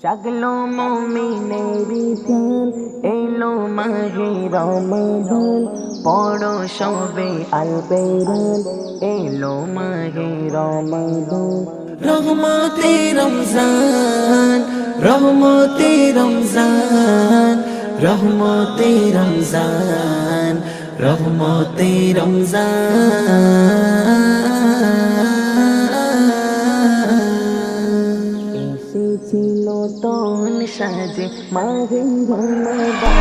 জাগলো মুমিনেরি প্রাণ, এলো মাহে রমাদান, পড়ো সবে আল কোরআন, এলো মাহে রমাদান। রহমতে রমজান, রহমতে রমজান, রহমতে রমজান, রহমতে রমজান। এসেছিল তন সাজে মাহে রমাদান,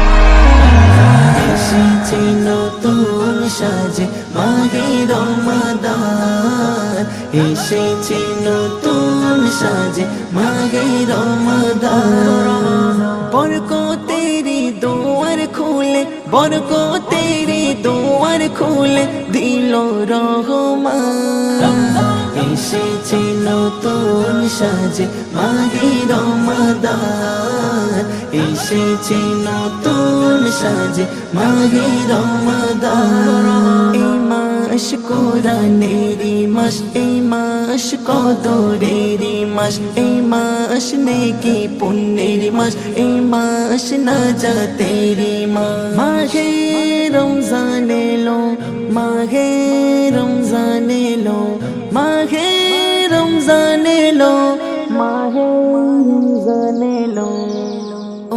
এসেছিল তন সাজে মাহে রমাদান, এসেছিল তন সাজে মাহে রমাদান। বরকতেরি দুয়ার খুলে, বরকতেরি দুয়ার খুলে দিল রহমান। এসেছে নতুন সাজে মাহে রমাদান, এসেছে নতুন সাজে মাহে রমাদান। এই মাস কোরআনেরি মাস, এই মাস কদরেরি মাস, এই মাস নেকি পুণ্যের মাস, এই মাস নাজাতেরি মাস। মাহে রমজান এলো, মাহে রমজান এলো, মাহে রমজান এলো, মাহে রমজান এলো।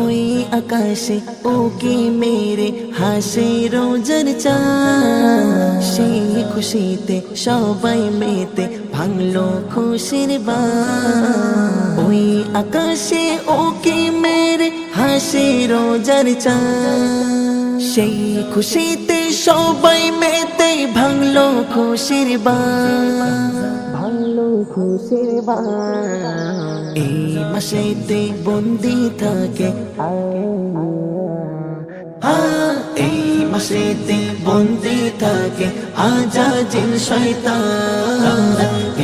ওই আকাশে ওকে মেরে হাসে রোজার চাঁদ, সেই খুশিতে সবাই মেতে ভাঙলো খুশির বাঁধ। ওই আকাশে ওকে মেরে হাসে রোজার চাঁদ, সেই খুশিতে সবাই মেতে ভাঙলো খুশির বাঁধ, ভাঙলো খুশির বাঁধ। এই মাসেতে বন্দি থাকে, এই মাসেতে বন্দি থাকে আজাজিল শয়তান।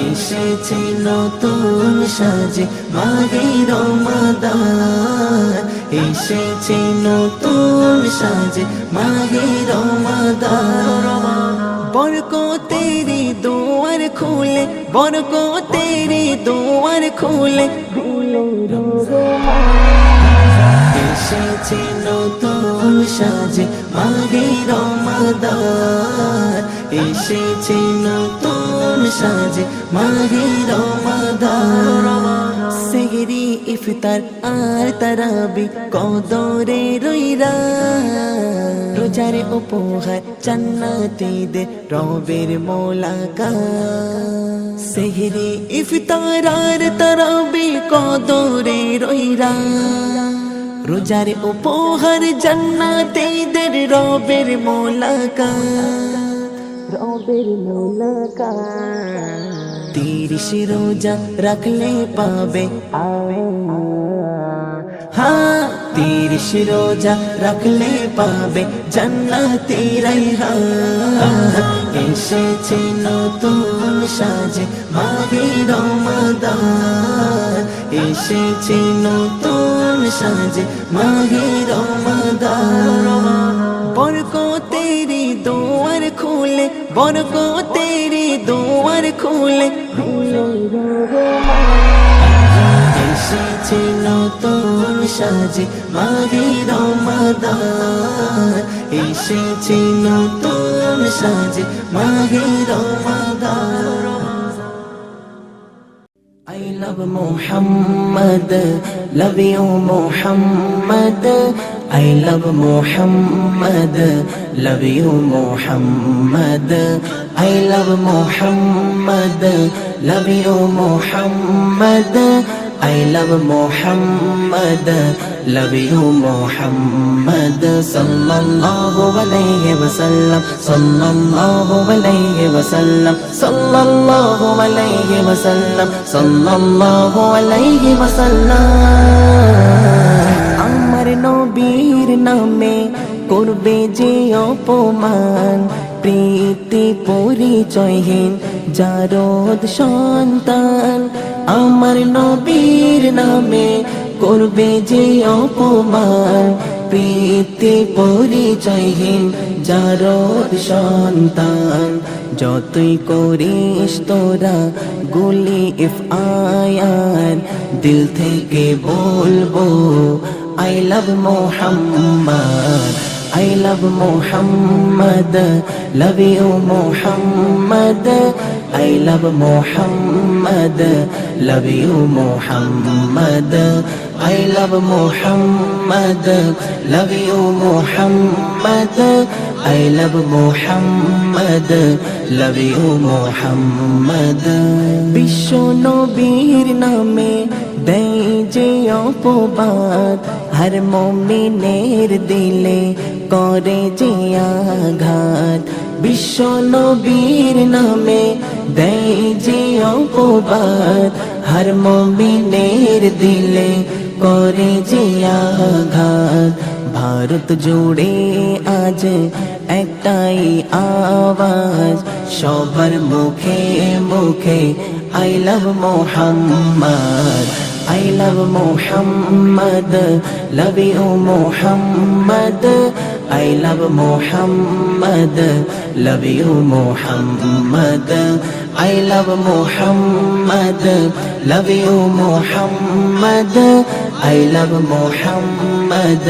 এসেছে নতুন সাজে মাহে রমাদান, এসেছে নতুন সাজে মাহে রমাদান। বরকতেরি দুয়ার খুলে, বরকতেরি দুয়ার খুলে দিল রহমান। এসেছে নতুন সাজে মাহে রমাদান, এসেছে নতুন সাজে মাহে রমাদান। সেহরি ইফতার আর তারাবি কদরে রইরা, রোজারে উপহার জান্নাতীদের রবের মোলাকাত। সেহরি ইফতার আর তারাবি কদরে রইরা, রোজার উপহার জান্নাতীদের রবের মোলাকাত, রবের মোলাকাত। 30 রোজা রাখলে পাবে, হ্যাঁ 30 রোজা রাখলে পাবে জান্নাতি রায়হান। এসেছে নতুন সাজে মাহে রমাদান, এসেছে নতুন সাজে মাহে রমাদান। বরকতেরি দুয়ার খুলে, বরকতেরি দুয়ার খুলে এসেছে নতুন সাজে মাহে রমাদান, এসেছে নতুন সাজে মাহে রমাদান। I love Muhammad, love you Muhammad, I love Muhammad, love you Muhammad, I love Muhammad, love you Muhammad, I love Muhammad, love you Muhammad. Sallallahu alayhi wa sallam, sallallahu alayhi wa sallam, sallallahu alayhi wa sallam, sallallahu alayhi wa sallam. Amar nobir name করবে যে অপমান, প্রীতি পরিচয়হীন জারদ সন্তান। আমার নবীর নামে করবে যে অপমান, প্রীতি পরিচয়হীন জারদ সন্তান, যতই করিস তোরা গুলি ইফ আয়ার দিল থেকে বলবো I love Muhammad, I love Muhammad, love you Muhammad, I love Muhammad, love you Muhammad, I love Muhammad, love you Muhammad, I love Muhammad, love you Muhammad. বিশ্ব নবীর নামে দেই যে অপবাদ হর মুমিনের দিলে করে যে আঘাত বিশ্ব নবীর নামে দেই যে অপবাদ হর মুমিনের দিলে করে যে আঘাত ভারত জুড়ে আজ একটাই আওয়াজ সবার মুখে মুখে I love Muhammad, I love Muhammad, love you Muhammad, I love Muhammad, love you Muhammad, I love Muhammad, love you Muhammad, I love Muhammad,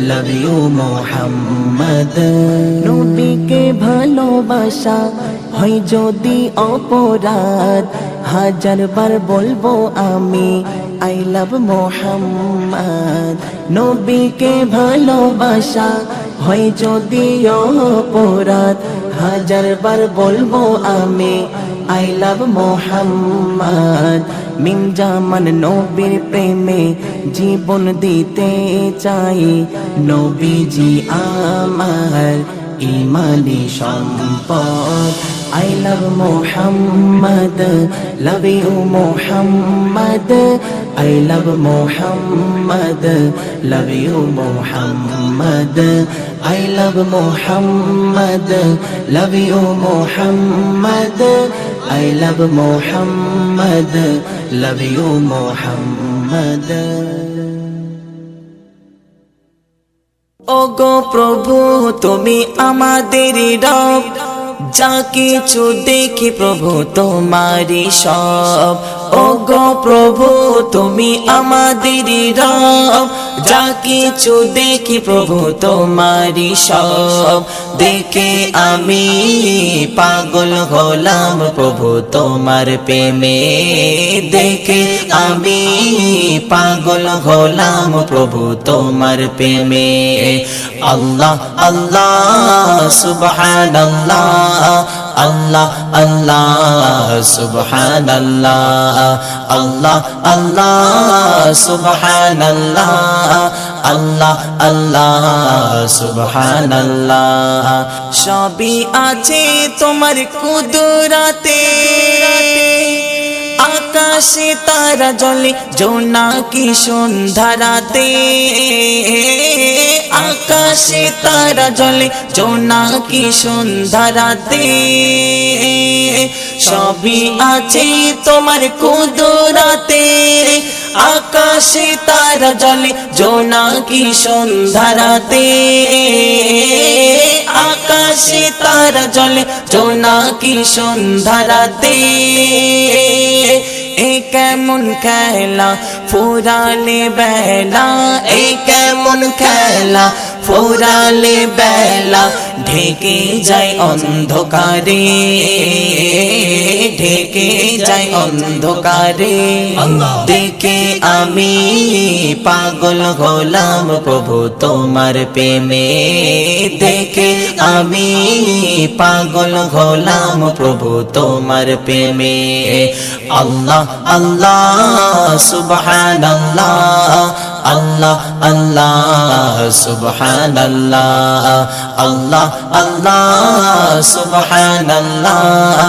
love you Muhammad. নবীকে ভালোবাসা হয় যদি অপরাধ হাজার বার বলবো আমি I love Muhammad. নবীকে ভালোবাসা হয় যদি অপরাধ হাজার বার বলবো আমি I love Muhammad. মিন জামান নবীর প্রেমে জীবন দিতে চাই নবীজি আমার ইমানি সম্পদ I love Muhammad, love you Muhammad, I love Muhammad, love you Muhammad, I love Muhammad, love you Muhammad, I love Muhammad, love you Muhammad. ওগো প্রভু তুমি আমাদের রব যা কিছু দেখি প্রভু তোমারই সব ওগো প্রভু তুমি আমাদের রব যা কিছু দেখি প্রভু তোমারই সব দেখে আমি পাগল হলাম প্রভু তোমার প্রেমে দেখে আমি পাগল হলাম প্রভু তোমার প্রেমে আল্লাহ আল্লাহ সুবহানাল্লাহ আল্লাহ আল্লাহ সুবহানাল্লাহ আল্লাহ আল্লাহ সুবহানাল্লাহ আল্লাহ আল্লাহ সুবহানাল্লাহ সবই আছে তোমার কুদরতে আকাশে তারা জ্বলে জোনাকি সন্ধ্যারাতে আকাশে তারা জ্বলে জোনাকি সন্ধ্যারাতে সবই আছে তোমার কুদরতে আকাশে তারা জ্বলে জোনাকি সন্ধ্যারাতে আকাশে তারা জ্বলে জোনাকি সন্ধ্যারাতে এ কেমন খেলা ফুরালে বেলা এ কেমন খেলা ফুরালে বেলা ঢেকে যায় অন্ধকারে ঢেকে যায় অন্ধকারে দেখে আমি পাগল হলাম প্রভু তোমার প্রেমে দেখে আমি পাগল হলাম প্রভু তোমার প্রেমে আল্লাহ আল্লাহ সুবহানাল্লাহ আল্লাহ আল্লাহ সুবহানাল্লাহ আল্লাহ আল্লাহ সুবহানাল্লাহ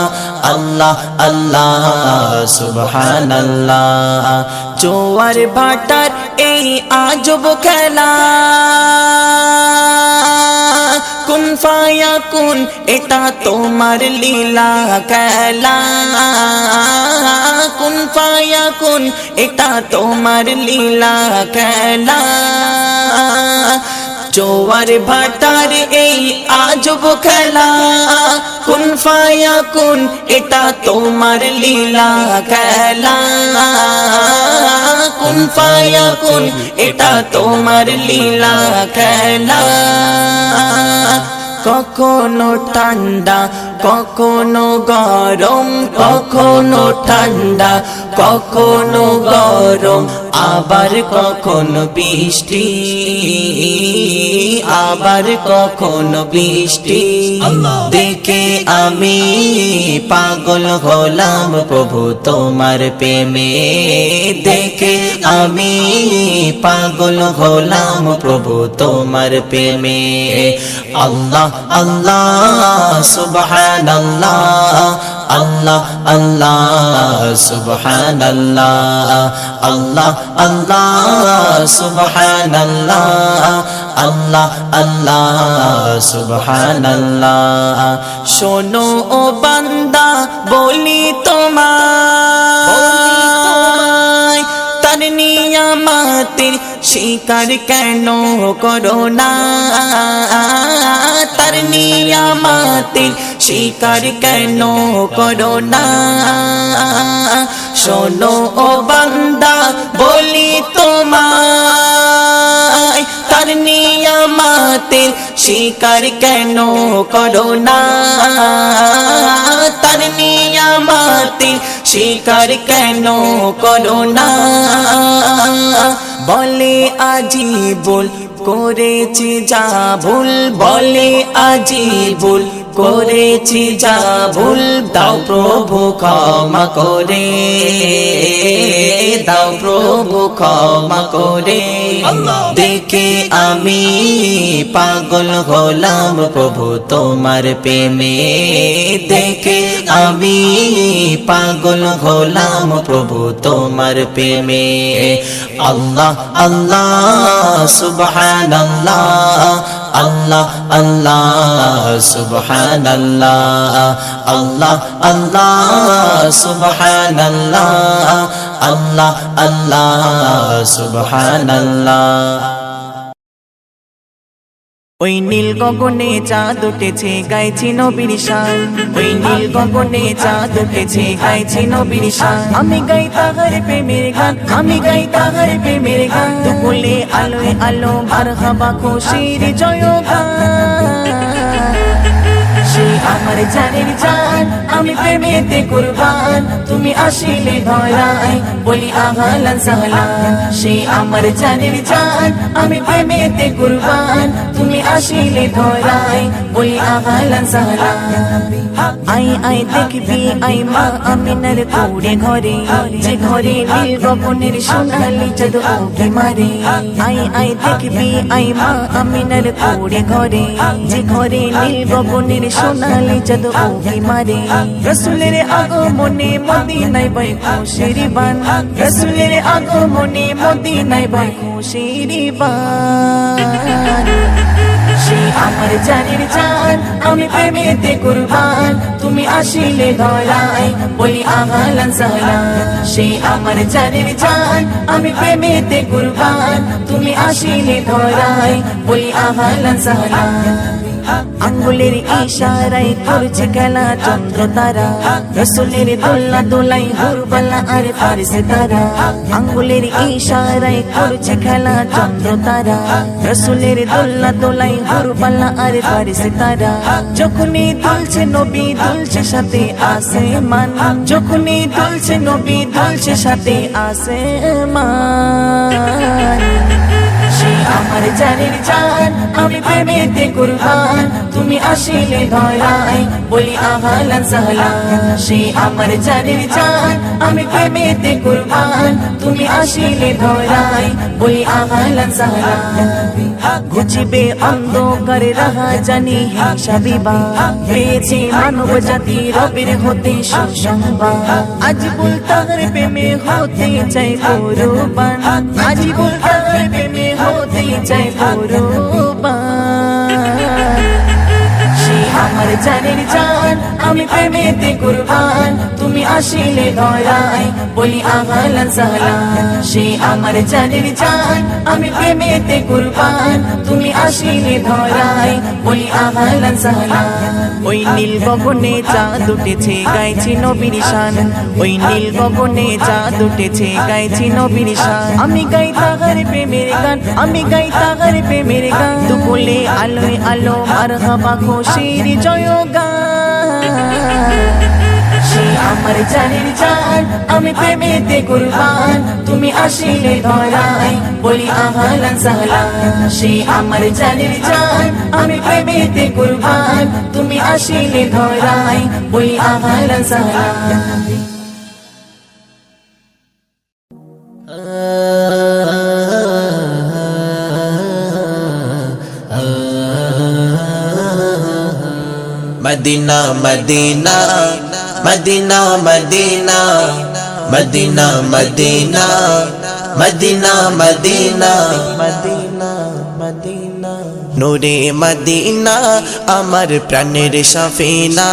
আল্লাহ আল্লাহ সুবহানাল্লাহ জোয়ার ভাটার এই আজব খেলা কুন ফায়াকুন এটা তোমার লীলা খেলা কুন ফায়াকুন এটা তোমার লীলা খেলা জোয়ার ভাটার এই আজব খেলা কুন ফায়াকুন এটা তোমার লীলা খেলা কুন ফায়াকুন এটা তোমার লীলা খেলা কখনো ঠান্ডা কখনো গরম কখনো ঠান্ডা কখনো গরম আবার কখনো বৃষ্টি আবার কখনো বৃষ্টি দেখে আমি পাগল হলাম প্রভু তোমার প্রেমে দেখে আমি পাগল হলাম প্রভু তোমার প্রেমে আল্লাহ আল্লাহ সুবহানাল্লাহ আল্লাহ আল্লাহ সুবহানাল্লাহ আল্লাহ আল্লাহ সুবহানাল্লাহ আল্লাহ আল্লাহ সুবহানাল্লাহ শোনো ও বান্দা বলি তোমায় তার নিয়ামতের স্বীকার কেন করো না তার নিয়ামতের স্বীকার কেন করো না শোনো ও বান্দা বলি তোমায় তার নিয়ামতের স্বীকার কেন করো না তার নিয়ামতের স্বীকার কেন করো না বলে আজিবুল করেছি যা ভুল বলে আজিবুল করেছি যা ভুল দাও প্রভু ক্ষমা করে দাও প্রভু ক্ষমা করে দেখে আমি পাগল হলাম প্রভু তোমার প্রেমে দেখে আমি পাগল হলাম প্রভু তোমার প্রেমে আল্লাহ আল্লাহ সুবহানাল্লাহ আল্লাহ আল্লাহ সুবহানাল্লাহ আল্লাহ আল্লাহ সুবহানাল্লাহ আল্লাহ আল্লাহ সুবহানাল্লাহ ওই নীল গগনে চাঁদ উঠেছে গাইছি নবীর শান ওই নীল গগনে চাঁদ উঠেছে গাইছি নবীর শান আমি গাই তাহার প্রেমের গান আমি গাই তাহার প্রেমের গান দুপুলে আলোয় আলো মারহাবা খুশির জয়গান সে আমার জানের জান আমি প্রেমেতে কুরবান তুমি আসিলে ধরাই বলি আহলান সাহলান সে আমার জানের জান আমি প্রেমেতে কুরবান তুমি আসিলে ধরাই বলি আহলান সাহলান আই আই দেখবি আই মা আমিনার কোড়ে ঘরে যে ঘরে নীল গগনের সোনালি চাঁদ ওকে মারে আই আই দেখবি আই মা আমিনার কোড়ে ঘরে যে ঘরে নীল গগনের সোনালি চাঁদ ওকে মারে রাসূলের আগমনে মদিনায় বাই খুশির বান রাসূলের আগমনে মদিনায় বাই খুশির বান সে আমার জানের জান আমি প্রেমেতে কুরবান তুমি আসিলে ধরাই বলি আহলান সাহলান সে আমার জানের জান আমি প্রেমেতে কুরবান তুমি আসিলে ধরাই বলি আহলান সাহলান আঙ্গুলের ইশারায় করছে খেলা চন্দ্র তারা রাসূলের দোলা দোলাই হুরবালা আর ফারিস তারা আঙ্গুলের ইশারায় করছে খেলা চন্দ্র তারা রাসূলের দোলা দোলাই হুরবালা আর ফারিস তারা যখনই দুলছে নবী দুলছে সাথে আসমান যখনই দুলছে নবী দুলছে সাথে আসমান সে আমার জানের জান আমি প্রেমেতে কুরবান তুমি আসিলে ধরাই বলি আহলান সাহলান সে আমার জানের জান আমি প্রেমেতে কুরবান তুমি আসিলে ধরাই বলি আহলান সাহলান ঘুচিবে অন্ধকার রাহা জানি হিসাবিবা পেয়েছি মানব জাতি রবের হতে সুসংবাদ আজ বল তাহার প্রেমে হতে চাই কুরবান আজ বল তাহার প্রেমে হতে চাই কুরবান সে আমার জানের জান আমি আমি প্রেমেতে কুরবান তুমি আসিলে ধরাই বলি আহলান সাহলান সে আমার জানের জান আমি প্রেমেতে কুরবান তুমি আসিলে ধরাই বলি আহলান সাহলান ওই নীল গগনে চাঁদ উঠেছে গাইছি নবীর শান ওই নীল গগনে চাঁদ উঠেছে গাইছি নবীর শান আমি গাই তাহার প্রেমের গান আমি গাই তাহার প্রেমের গান দুপুলে আলোয় আলো মারহাবা খুশির জয়গান সে আমার জানের জান আমি প্রেমেতে কুরবান তুমি আসিলে ধরাই বলি আহলান সাহলান সে আমার জানের জান আমি প্রেমেতে কুরবান তুমি আসিলে ধরাই বলি আহলান সাহলান Medina Medina Medina Medina Medina Medina Medina Medina Medina Medina नूरे मदीना अमर प्राणेर सफीना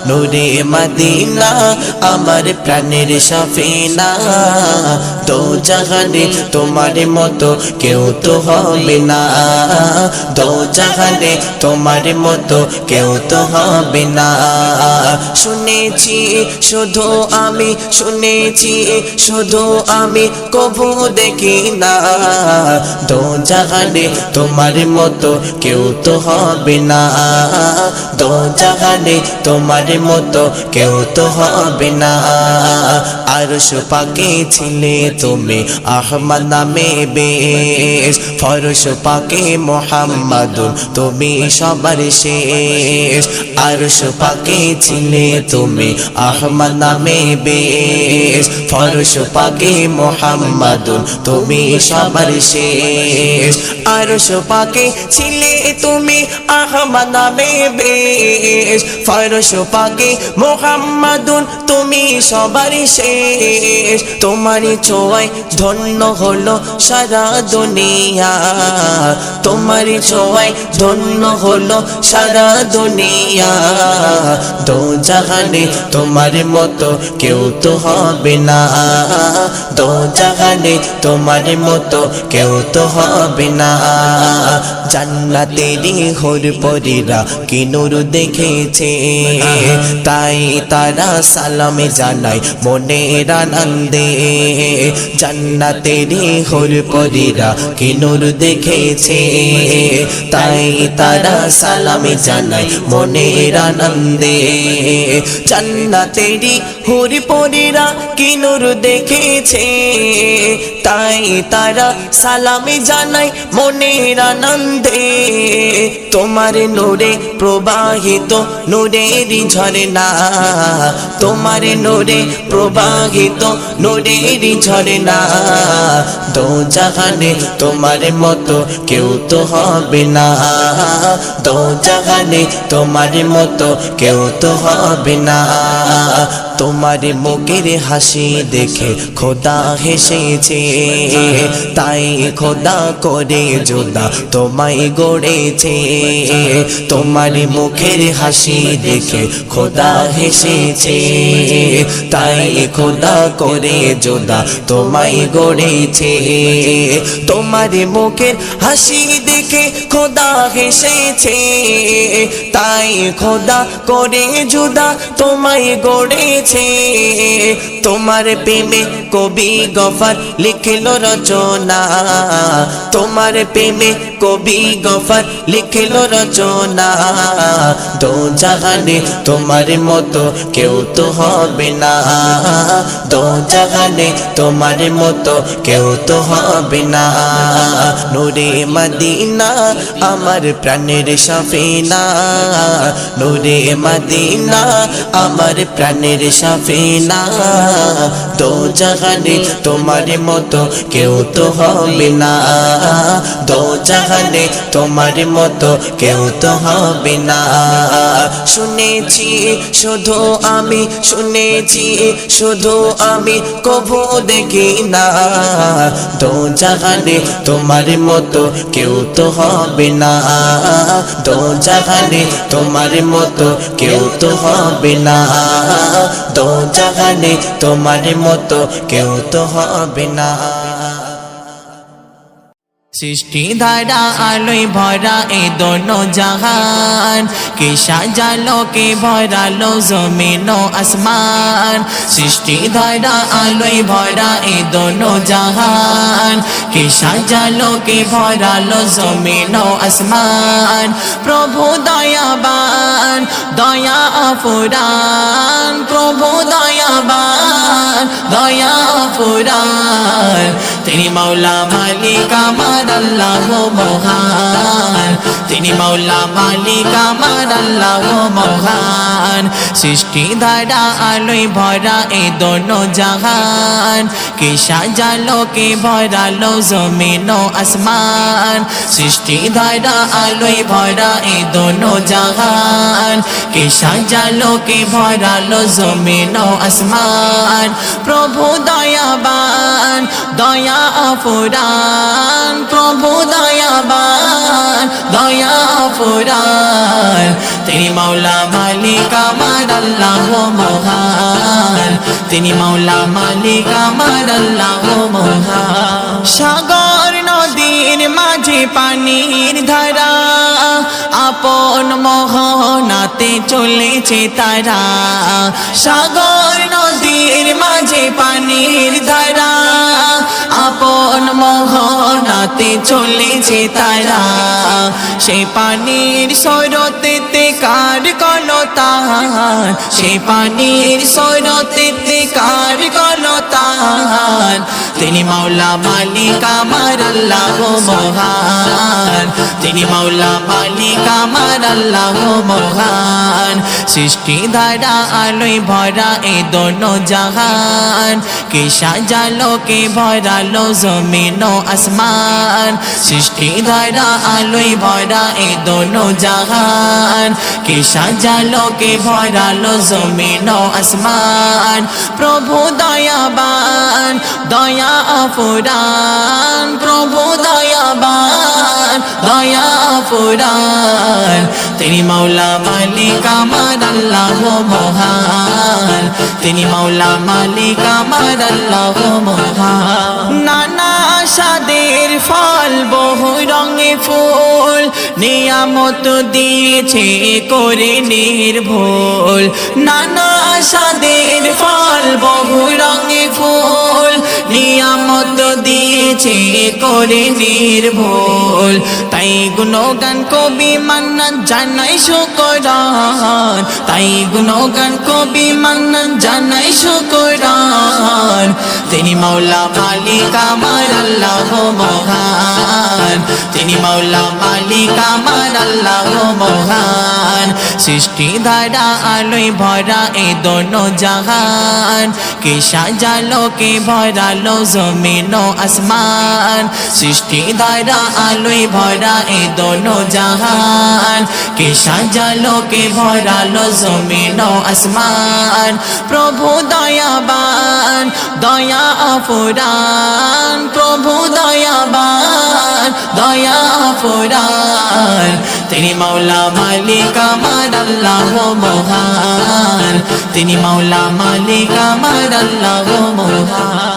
नूरे मदीना अमर प्राणेर सफीना दो जहाने तुम्हारे मतो केउ तो होबे ना दो जहाने तुम्हारे मतो केउ तो होबे ना শুনেছি শুধু আমি শুনেছি শুধু আমি কবু দেখি না দো জাহানে তোমার মতো কেউ তো হবে না দো জাহানে তোমার মতো কেউ তো হবে না আরশ পাকে ছিলে তুমি আহমদ নামে বেশ ফরশ পাকে মুহাম্মাদুন তুমি সবার শেষ আরশ পাকে ছিলে তুমি আহমদ নামে বেশ ফরশ পাকে মুহাম্মাদুন তুমি সবার শেষ আরশ পাকে ছিলে তুমি আহমদ নামে বেশ ফরশ পাকে মুহাম্মাদুন তুমি সবার শেষ তোমারই ছোঁয়ায় ধন্য হলো সারা দুনিয়া তোমারই ছোঁয়ায় ধন্য হলো সারা দুনিয়া দো জাহানে তোমার মতো কেউ তো হবে না দো জাহানে তোমার মতো কেউ তো হবে না জান্নাতেরই হুর পরীরা কি নূর দেখেছে তাই তারা সালামে জানায় মনের আনন্দে জান্নাতেরই হুর পরীরা কি নূর দেখেছে তাই তারা সালামে জানায় মনের আনন্দে জান্নাতেরই হুর পরীরা কি নূর দেখেছে তাই তারা সালামে জানায় মনের আনন্দে তোমার নূরে প্রবাহিত নূরেরই ঝরনা তোমার নূরে প্রবাহিত নূরেরই ঝরনা দো জাহানে তোমার মতো কেউ তো হবে না দো জাহানে তোমার মতো কেউ তো হবে না তোমার মুখের হাসি দেখে খোদা হেসেছে তাই খোদা করে জোদা তোমায় গড়েছে তোমার মুখের হাসি দেখে খোদা হেসেছে তাই খোদা করে জোদা তোমায় গড়েছে তোমার মুখের হাসি দেখে খোদা হেসেছে তাই খোদা করে জোদা তোমায় গড়েছে তোমার প্রেমে কবি গফার লিখলো রচনা তোমার প্রেমে কবি গফার লিখলো রচনা দো জাহানে তোমার মতো কেউ তো হবে না দো জাহানে তোমার মতো কেউ তো হবে না নূরে মদিনা আমার প্রাণের সফিনা নূরে মদিনা আমার প্রাণের সফিনা দো জাহানে তোমার মতো কেউ তো হবে না দো জাহানে জাহানে তোমার মতো কেউ তো হবে না। শুনেছি শুধু আমি, শুনেছি শুধু আমি, কভু দেখি না। দো জাহানে তোমার মতো কেউ তো হবে না। দো জাহানে তোমার মতো কেউ তো হবে না। দো জাহানে তোমার মতো কেউ তো হবে না। সৃষ্টি ধারা আলোয় ভরা এ দোনো জাহান, কে সাজালো কে ভরালো জমিন ও আসমান। সৃষ্টি ধারা আলোয় ভরা এ দোনো জাহান, কে সাজালো কে ভরালো জমিন ও আসমান। প্রভু দয়াবান দয়া ফুরান, প্রভু দয়াবান দয়া ফুরান। তিনি মাওলা মালিক আমার আল্লাহ মহান, তিনি মাওলা মালিক আমার আল্লাহ মহান। সৃষ্টি ধারা আলোয় ভরা এ দোনো জাহান, কে সাজালো কে ভরালো জমিন ও আসমান। সৃষ্টি ধারা আলোয় ভরা এ দোনো জাহান, কে সাজালো কে ভরালো জমিন ও আসমান। প্রভু দয়াবান দয়া ফুরান, প্রভু দয়াবান দয়া ফুরান। তিনি মাওলা মালিক আমার আল্লাহ মহান, তিনি মাওলা মালিক আমার আল্লাহ মহান। সাগর নদীর মাঝে পানির ধারা, আপন মোহনাতে চলেছে তারা। সাগর নদীর মাঝে পানির ধারা, আপন মোহনাতে চলেছে তারা। সে পানির স্রোতেতে কার কলতান, সে পানির স্রোতেতে কার কলতান। তিনি মাওলা মালিক আমার আল্লাহ মহান, তিনি মাওলা মালিক আমার আল্লাহ মহান। সৃষ্টি ধারা আলোয় ভরা এ দোনো জাহান, কে সাজালো কে ভরালো জমিন ও আসমান। সৃষ্টি ধারা আলোয় ভরা এ দোনো জাহান, কে সাজালো কে ভরালো জমিন ও আসমান। প্রভু দয়াবান দয়া ফুরান, প্রভু দয়াবান দয়া ফুরান। তিনি মাওলা মালিক আমার আল্লাহ মহান, তিনি মাওলা মালিক আমার আল্লাহ মহান। নানা স্বাদের ফল বহু রঙে ফুল, নিয়ামত দিয়েছে করে নির্ভুল। নানা স্বাদের ফল বহু রঙে ফুল, নিয়ামত দিয়েছে করে নির্ভুল। তাই গুণগান কবি মান্নান জানাই শুকরান, তাই গুণগান কবি মান্নান জানাই শুকরান। তিনি মাওলা মালিক আমার আল্লাহ মহান, তিনি মাওলা মালিক আমার আল্লাহ মহান। সৃষ্টি ধারা আলোয় ভরা এ দোনো জাহান, কে সাজালো কে ভরালো জমিন ও আসমান। সৃষ্টি ধারা আলোয় ভরা এ দোনো জাহান, কে সাজালো কে ভরালো জমিন ও আসমান। প্রভু দয়াবান দয়া ফুরান, প্রভু দয়াবান দয়া ফুরান। তিনি মাওলা মালিক আমার আল্লাহ মহান, তিনি মাওলা মালিক আমার আল্লাহ মহান।